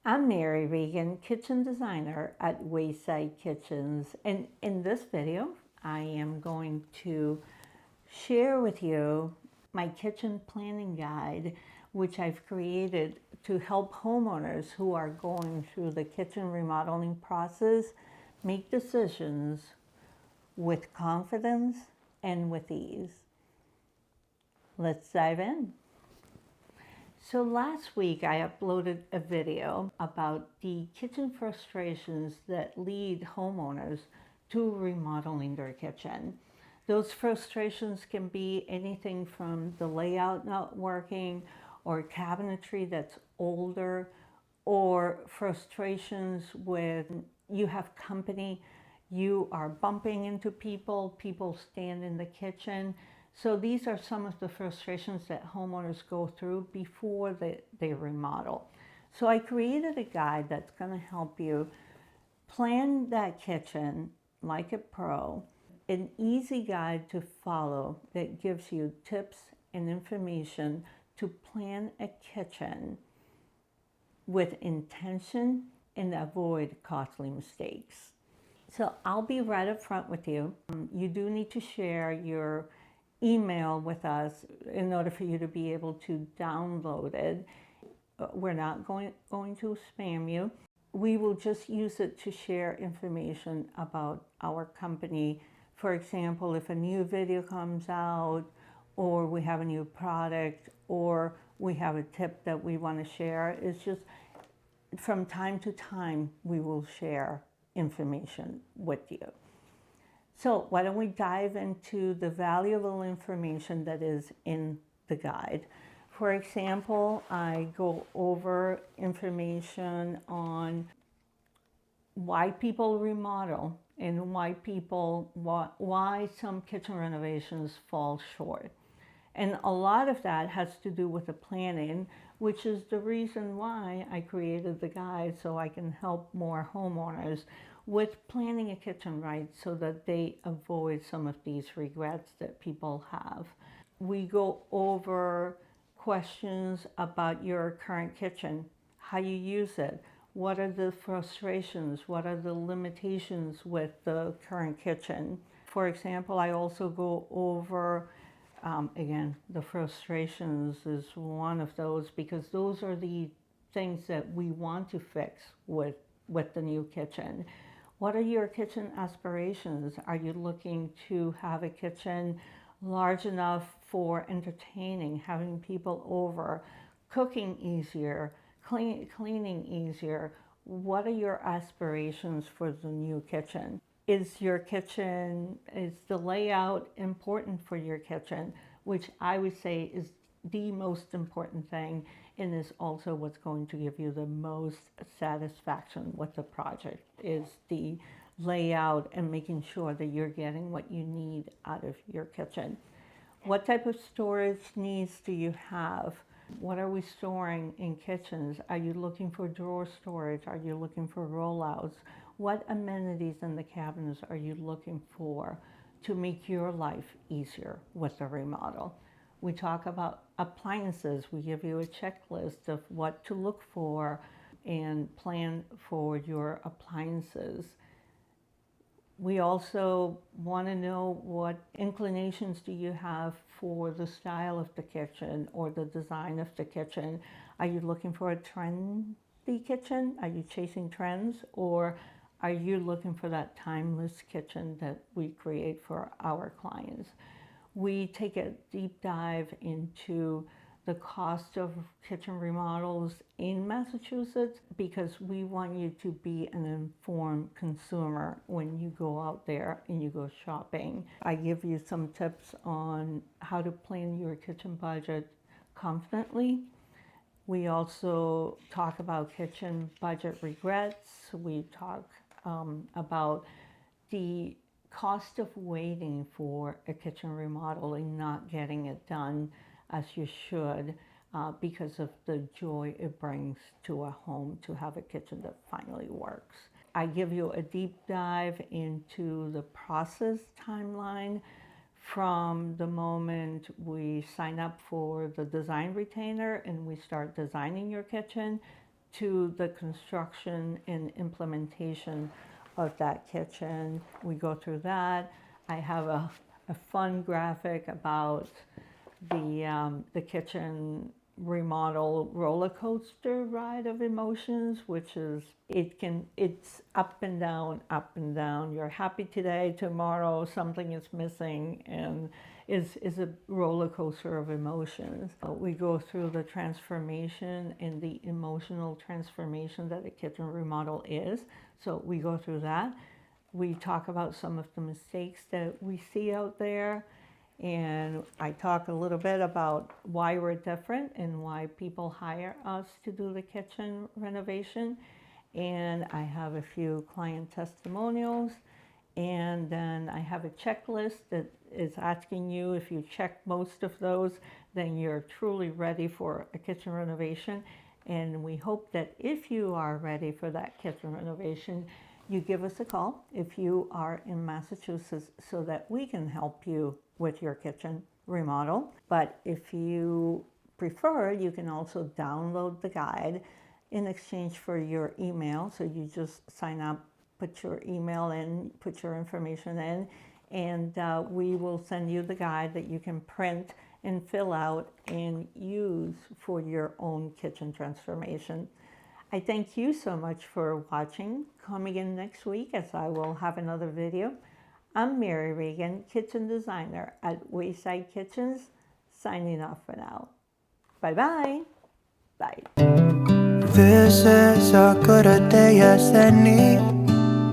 I'm Mary Regan, kitchen designer at Wayside Kitchens, and in this video I am going to share with you my kitchen planning guide, which I've created to help homeowners who are going through the kitchen remodeling process make decisions with confidence and with ease. Let's dive in. So last week I uploaded a video about the kitchen frustrations that lead homeowners to remodeling their kitchen. Those frustrations can be anything from the layout not working, or cabinetry that's older, or frustrations with you have company, you are bumping into people, people stand in the kitchen. So these are some of the frustrations that homeowners go through before they remodel. So I created a guide that's going to help you plan that kitchen like a pro, an easy guide to follow that gives you tips and information to plan a kitchen with intention and avoid costly mistakes. So I'll be right up front with you. You do need to share your email with us in order for you to be able to download it. We're not going to spam you. We will just use it to share information about our company. For example, if a new video comes out, or we have a new product, or we have a tip that we want to share, it's just from time to time we will share information with you. So why don't we dive into the valuable information that is in the guide. For example, I go over information on why people remodel and why some kitchen renovations fall short. And a lot of that has to do with the planning, which is the reason why I created the guide, so I can help more homeowners with planning a kitchen right so that they avoid some of these regrets that people have. We go over questions about your current kitchen, how you use it, what are the frustrations, what are the limitations with the current kitchen. For example, I also go over again, the frustrations is one of those, because those are the things that we want to fix with the new kitchen. What are your kitchen aspirations? Are you looking to have a kitchen large enough for entertaining, having people over, cooking easier, cleaning easier? What are your aspirations for the new kitchen? Is the layout important for your kitchen? Which I would say is the most important thing, and is also what's going to give you the most satisfaction with the project, is the layout and making sure that you're getting what you need out of your kitchen. What type of storage needs do you have? What are we storing in kitchens? Are you looking for drawer storage? Are you looking for rollouts? What amenities in the cabinets are you looking for to make your life easier with the remodel? We talk about appliances. We give you a checklist of what to look for and plan for your appliances. We also want to know what inclinations do you have for the style of the kitchen or the design of the kitchen. Are you looking for a trendy kitchen? Are you chasing trends? Or are you looking for that timeless kitchen that we create for our clients? We take a deep dive into the cost of kitchen remodels in Massachusetts, because we want you to be an informed consumer when you go out there and you go shopping. I give you some tips on how to plan your kitchen budget confidently. We also talk about kitchen budget regrets. We talk about the cost of waiting for a kitchen remodel and not getting it done as you should, because of the joy it brings to a home to have a kitchen that finally works. I give you a deep dive into the process timeline from the moment we sign up for the design retainer and we start designing your kitchen to the construction and implementation of that kitchen. We go through that. I have a fun graphic about the kitchen remodel roller coaster ride of emotions, which is it's up and down, up and down. You're happy today, tomorrow something is missing, and is a roller coaster of emotions. We go through the transformation and the emotional transformation that a kitchen remodel is. So we go through that. We talk about some of the mistakes that we see out there, and I talk a little bit about why we're different and why people hire us to do the kitchen renovation. And I have a few client testimonials, and then I have a checklist that is asking you, if you check most of those, then you're truly ready for a kitchen renovation. And we hope that if you are ready for that kitchen renovation, you give us a call if you are in Massachusetts, so that we can help you with your kitchen remodel. But if you prefer, you can also download the guide in exchange for your email. So you just sign up, put your email in, put your information in, and we will send you the guide that you can print and fill out and use for your own kitchen transformation. I thank you so much for watching. Come again next week as I will have another video. I'm Mary Regan, kitchen designer at Wayside Kitchens, signing off for now. Bye-bye. Bye. This is a good day as any.